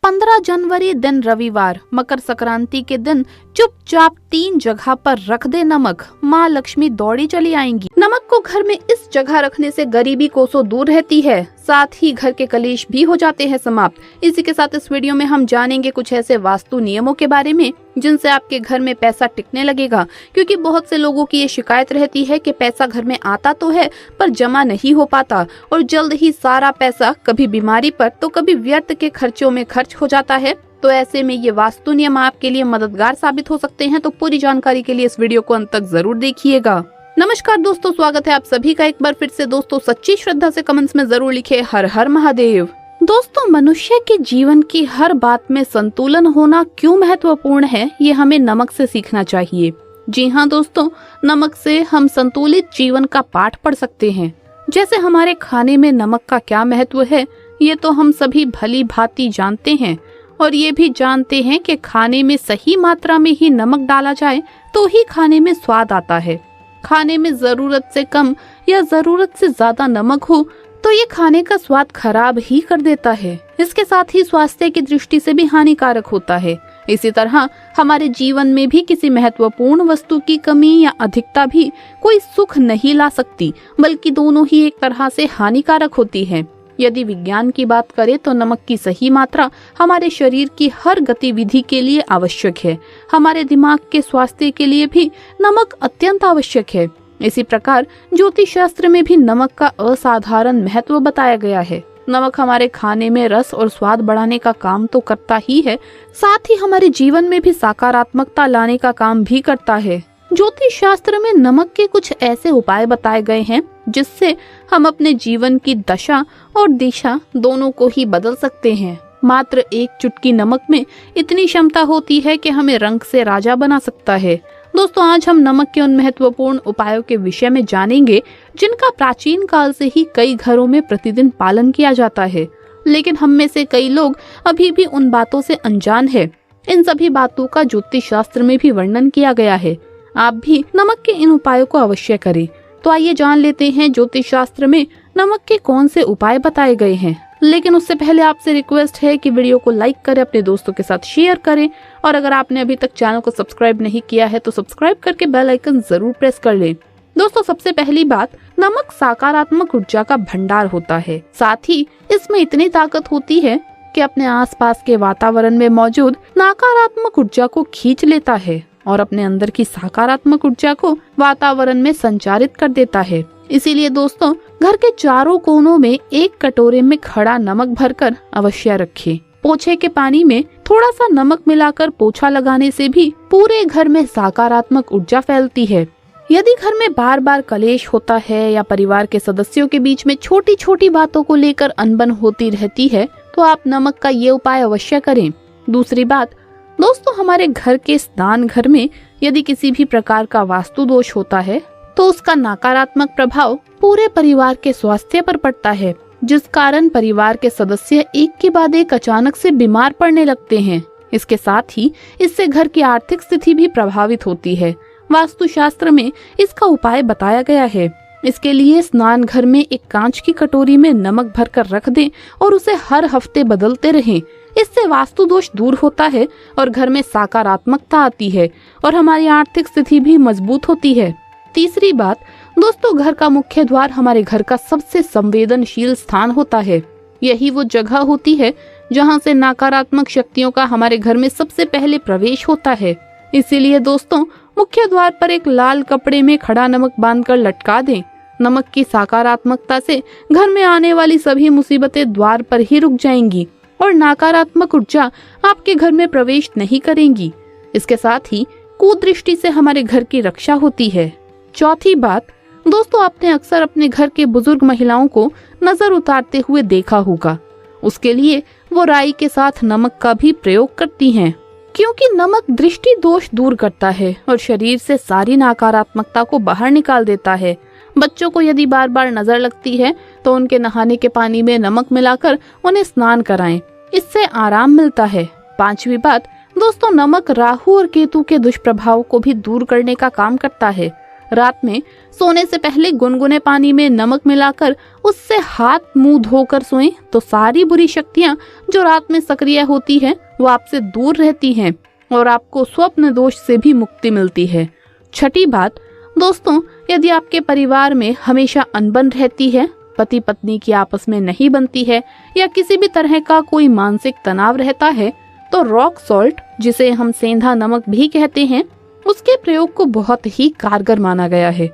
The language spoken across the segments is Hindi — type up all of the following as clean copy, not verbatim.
15 जनवरी दिन रविवार, मकर संक्रांति के दिन चुपचाप 3 जगह पर रख दे नमक, माँ लक्ष्मी दौड़ी चली आएंगी। नमक को घर में इस जगह रखने से गरीबी कोसों दूर रहती है, साथ ही घर के कलेश भी हो जाते हैं समाप्त। इसी के साथ इस वीडियो में हम जानेंगे कुछ ऐसे वास्तु नियमों के बारे में जिनसे आपके घर में पैसा टिकने लगेगा, क्योंकि बहुत से लोगों की ये शिकायत रहती है कि पैसा घर में आता तो है पर जमा नहीं हो पाता और जल्द ही सारा पैसा कभी बीमारी पर तो कभी व्यर्थ के खर्चों में खर्च हो जाता है। तो ऐसे में ये वास्तु नियम आपके लिए मददगार साबित हो सकते हैं, तो पूरी जानकारी के लिए इस वीडियो को अंत तक जरूर देखिएगा। नमस्कार दोस्तों, स्वागत है आप सभी का एक बार फिर से। दोस्तों सच्ची श्रद्धा से कमेंट्स में जरूर लिखे हर हर महादेव। दोस्तों मनुष्य के जीवन की हर बात में संतुलन होना क्यों महत्वपूर्ण है, ये हमें नमक से सीखना चाहिए। जी हाँ दोस्तों, नमक से हम संतुलित जीवन का पाठ पढ़ सकते हैं। जैसे हमारे खाने में नमक का क्या महत्व है, ये तो हम सभी भली भांति जानते हैं और ये भी जानते हैं कि खाने में सही मात्रा में ही नमक डाला जाए तो ही खाने में स्वाद आता है। खाने में जरूरत से कम या जरूरत से ज्यादा नमक हो तो ये खाने का स्वाद खराब ही कर देता है। इसके साथ ही स्वास्थ्य की दृष्टि से भी हानिकारक होता है। इसी तरह हमारे जीवन में भी किसी महत्वपूर्ण वस्तु की कमी या अधिकता भी कोई सुख नहीं ला सकती, बल्कि दोनों ही एक तरह से हानिकारक होती है। यदि विज्ञान की बात करें तो नमक की सही मात्रा हमारे शरीर की हर गतिविधि के लिए आवश्यक है। हमारे दिमाग के स्वास्थ्य के लिए भी नमक अत्यंत आवश्यक है। इसी प्रकार ज्योतिष शास्त्र में भी नमक का असाधारण महत्व बताया गया है। नमक हमारे खाने में रस और स्वाद बढ़ाने का काम तो करता ही है, साथ ही हमारे जीवन में भी सकारात्मकता लाने का काम भी करता है। ज्योतिष शास्त्र में नमक के कुछ ऐसे उपाय बताए गए हैं जिससे हम अपने जीवन की दशा और दिशा दोनों को ही बदल सकते हैं। मात्र एक चुटकी नमक में इतनी क्षमता होती है कि हमें रंग से राजा बना सकता है। दोस्तों आज हम नमक के उन महत्वपूर्ण उपायों के विषय में जानेंगे जिनका प्राचीन काल से ही कई घरों में प्रतिदिन पालन किया जाता है, लेकिन हम में से कई लोग अभी भी उन बातों से अनजान है। इन सभी बातों का ज्योतिष शास्त्र में भी वर्णन किया गया है। आप भी नमक के इन उपायों को अवश्य करें। तो आइए जान लेते हैं ज्योतिष शास्त्र में नमक के कौन से उपाय बताए गए हैं। लेकिन उससे पहले आपसे रिक्वेस्ट है कि वीडियो को लाइक करें, अपने दोस्तों के साथ शेयर करें और अगर आपने अभी तक चैनल को सब्सक्राइब नहीं किया है तो सब्सक्राइब करके बेल आइकन जरूर प्रेस कर लें। दोस्तों सबसे पहली बात, नमक सकारात्मक ऊर्जा का भंडार होता है। साथ ही इसमें इतनी ताकत होती है कि अपने आसपास के वातावरण में मौजूद नकारात्मक ऊर्जा को खींच लेता है और अपने अंदर की सकारात्मक ऊर्जा को वातावरण में संचारित कर देता है। इसीलिए दोस्तों घर के चारों कोनों में एक कटोरे में खड़ा नमक भरकर अवश्य रखें। पोछे के पानी में थोड़ा सा नमक मिलाकर पोछा लगाने से भी पूरे घर में सकारात्मक ऊर्जा फैलती है। यदि घर में बार बार कलेश होता है या परिवार के सदस्यों के बीच में छोटी छोटी बातों को लेकर अनबन होती रहती है तो आप नमक का ये उपाय अवश्य करें। दूसरी बात दोस्तों, हमारे घर के स्नान घर में यदि किसी भी प्रकार का वास्तु दोष होता है तो उसका नकारात्मक प्रभाव पूरे परिवार के स्वास्थ्य पर पड़ता है, जिस कारण परिवार के सदस्य एक के बाद एक अचानक से बीमार पड़ने लगते हैं। इसके साथ ही इससे घर की आर्थिक स्थिति भी प्रभावित होती है। वास्तु शास्त्र में इसका उपाय बताया गया है। इसके लिए स्नान घर में एक कांच की कटोरी में नमक भरकर रख दें और उसे हर हफ्ते बदलते रहें। इससे वास्तु दोष दूर होता है और घर में सकारात्मकता आती है और हमारी आर्थिक स्थिति भी मजबूत होती है। तीसरी बात दोस्तों, घर का मुख्य द्वार हमारे घर का सबसे संवेदनशील स्थान होता है। यही वो जगह होती है जहां से नकारात्मक शक्तियों का हमारे घर में सबसे पहले प्रवेश होता है। इसीलिए दोस्तों मुख्य द्वार पर एक लाल कपड़े में खड़ा नमक बांधकर लटका दें। नमक की सकारात्मकता से घर में आने वाली सभी मुसीबतें द्वार पर ही रुक जाएंगी और नकारात्मक ऊर्जा आपके घर में प्रवेश नहीं करेंगी। इसके साथ ही कुदृष्टि से हमारे घर की रक्षा होती है। चौथी बात दोस्तों, आपने अक्सर अपने घर के बुजुर्ग महिलाओं को नजर उतारते हुए देखा होगा। उसके लिए वो राई के साथ नमक का भी प्रयोग करती हैं, क्योंकि नमक दृष्टि दोष दूर करता है और शरीर से सारी नकारात्मकता को बाहर निकाल देता है। बच्चों को यदि बार बार नजर लगती है तो उनके नहाने के पानी में नमक मिलाकर उन्हें स्नान कराएं, इससे आराम मिलता है। पांचवी बात दोस्तों, नमक राहु और केतु के दुष्प्रभाव को भी दूर करने का काम करता है। रात में सोने से पहले गुनगुने पानी में नमक मिलाकर उससे हाथ मुंह धोकर सोएं तो सारी बुरी शक्तियां जो रात में सक्रिय होती है वो आपसे दूर रहती हैं और आपको स्वप्न दोष से भी मुक्ति मिलती है। छठी बात दोस्तों, यदि आपके परिवार में हमेशा अनबन रहती है, पति पत्नी की आपस में नहीं बनती है या किसी भी तरह का कोई मानसिक तनाव रहता है, तो रॉक सॉल्ट, जिसे हम सेंधा नमक भी कहते हैं, उसके प्रयोग को बहुत ही कारगर माना गया है।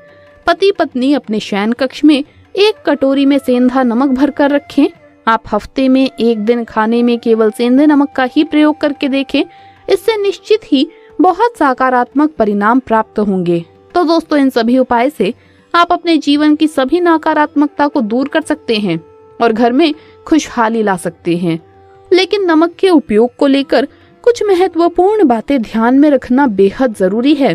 पति पत्नी अपने शयन कक्ष में एक कटोरी में सेंधा नमक भरकर रखें। आप हफ्ते में एक दिन खाने में केवल सेंधे नमक का ही प्रयोग करके देखें। इससे निश्चित ही बहुत सकारात्मक परिणाम प्राप्त होंगे। तो दोस्तों, इन सभी उपाय से आप अपने जीवन की सभी नकारात्मकता को दूर कर सकते हैं और घर में खुशहाली ला सकते हैं। लेकिन नमक के उपयोग को लेकर कुछ महत्वपूर्ण बातें ध्यान में रखना बेहद जरूरी है।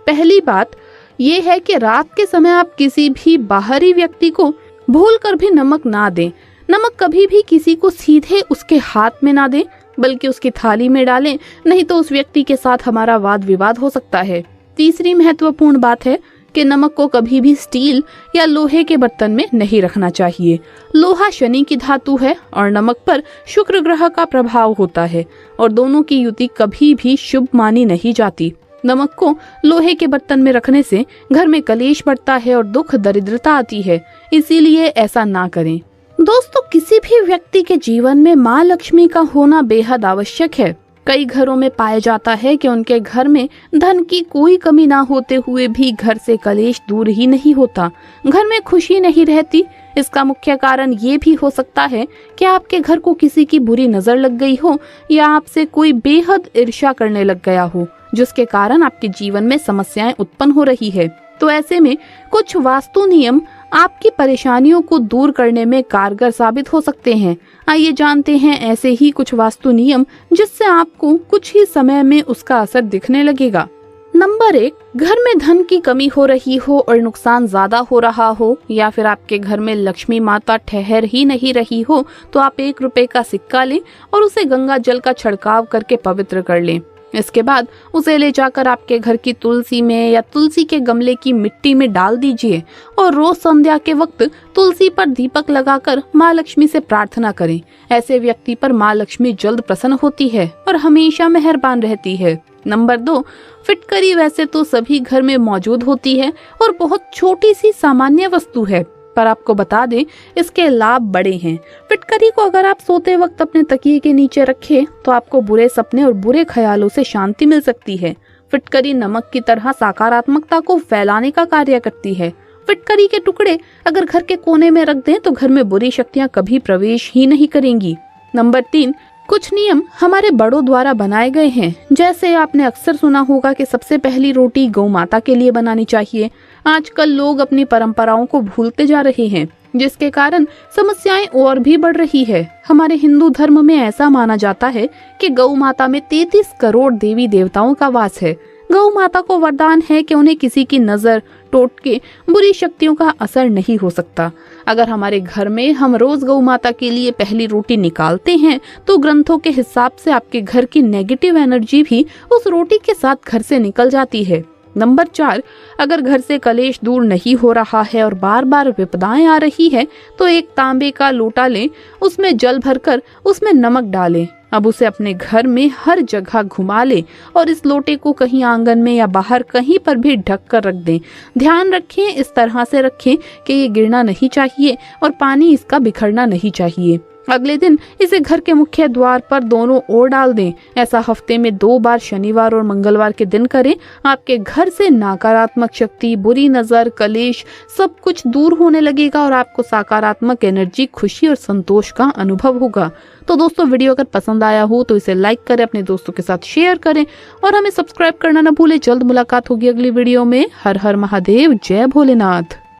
पहली बात ये है कि रात के समय आप किसी भी बाहरी व्यक्ति को भूलकर भी नमक ना दें। नमक कभी भी किसी को सीधे उसके हाथ में ना दें, बल्कि उसकी थाली में डालें, नहीं तो उस व्यक्ति के साथ हमारा वाद विवाद हो सकता है। तीसरी महत्वपूर्ण बात है कि नमक को कभी भी स्टील या लोहे के बर्तन में नहीं रखना चाहिए। लोहा शनि की धातु है और नमक पर शुक्र ग्रह का प्रभाव होता है और दोनों की युति कभी भी शुभ मानी नहीं जाती। नमक को लोहे के बर्तन में रखने से घर में कलेश बढ़ता है और दुख दरिद्रता आती है, इसीलिए ऐसा ना करें। दोस्तों, किसी भी व्यक्ति के जीवन में माँ लक्ष्मी का होना बेहद आवश्यक है। कई घरों में पाया जाता है कि उनके घर में धन की कोई कमी ना होते हुए भी घर से कलेश दूर ही नहीं होता, घर में खुशी नहीं रहती। इसका मुख्य कारण ये भी हो सकता है कि आपके घर को किसी की बुरी नजर लग गई हो या आपसे कोई बेहद ईर्ष्या करने लग गया हो, जिसके कारण आपके जीवन में समस्याएं उत्पन्न हो रही है। तो ऐसे में कुछ वास्तु नियम आपकी परेशानियों को दूर करने में कारगर साबित हो सकते हैं। आइए जानते हैं ऐसे ही कुछ वास्तु नियम जिससे आपको कुछ ही समय में उसका असर दिखने लगेगा। नंबर 1, घर में धन की कमी हो रही हो और नुकसान ज्यादा हो रहा हो, या फिर आपके घर में लक्ष्मी माता ठहर ही नहीं रही हो, तो आप 1 रुपए का सिक्का लें और उसे गंगा जल का छिड़काव करके पवित्र कर लें। इसके बाद उसे ले जाकर आपके घर की तुलसी में या तुलसी के गमले की मिट्टी में डाल दीजिए और रोज संध्या के वक्त तुलसी पर दीपक लगाकर माँ लक्ष्मी से प्रार्थना करें। ऐसे व्यक्ति पर माँ लक्ष्मी जल्द प्रसन्न होती है और हमेशा मेहरबान रहती है। नंबर 2, फिटकरी वैसे तो सभी घर में मौजूद होती है और बहुत छोटी सी सामान्य वस्तु है, पर आपको बता दें इसके लाभ बड़े हैं। फिटकरी को अगर आप सोते वक्त अपने तकिए के नीचे रखें तो आपको बुरे सपने और बुरे ख्यालों से शांति मिल सकती है। फिटकरी नमक की तरह सकारात्मकता को फैलाने का कार्य करती है। फिटकरी के टुकड़े अगर घर के कोने में रख दें तो घर में बुरी शक्तियां कभी प्रवेश ही नहीं करेंगी। नंबर 3, कुछ नियम हमारे बड़ों द्वारा बनाए गए हैं। जैसे आपने अक्सर सुना होगा कि सबसे पहली रोटी गौ माता के लिए बनानी चाहिए। आजकल लोग अपनी परंपराओं को भूलते जा रहे हैं, जिसके कारण समस्याएं और भी बढ़ रही है। हमारे हिंदू धर्म में ऐसा माना जाता है कि गौ माता में 33 करोड़ देवी देवताओं का वास है। गौ माता को वरदान है कि उन्हें किसी की नजर, टोटके, बुरी शक्तियों का असर नहीं हो सकता। अगर हमारे घर में हम रोज गौ माता के लिए पहली रोटी निकालते हैं तो ग्रंथों के हिसाब से आपके घर की नेगेटिव एनर्जी भी उस रोटी के साथ घर से निकल जाती है। नंबर 4, अगर घर से कलेश दूर नहीं हो रहा है और बार बार विपदाएं आ रही है तो एक तांबे का लोटा लें, उसमें जल भरकर उसमें नमक डालें। अब उसे अपने घर में हर जगह घुमा लें और इस लोटे को कहीं आंगन में या बाहर कहीं पर भी ढक कर रख दें। ध्यान रखें, इस तरह से रखें कि ये गिरना नहीं चाहिए और पानी इसका बिखरना नहीं चाहिए। अगले दिन इसे घर के मुख्य द्वार पर दोनों ओर डाल दें। ऐसा हफ्ते में 2 बार शनिवार और मंगलवार के दिन करें। आपके घर से नकारात्मक शक्ति, बुरी नजर, कलेश सब कुछ दूर होने लगेगा और आपको सकारात्मक एनर्जी, खुशी और संतोष का अनुभव होगा। तो दोस्तों, वीडियो अगर पसंद आया हो तो इसे लाइक करें, अपने दोस्तों के साथ शेयर करें और हमें सब्सक्राइब करना न भूलें। जल्द मुलाकात होगी अगली वीडियो में। हर हर महादेव, जय भोलेनाथ।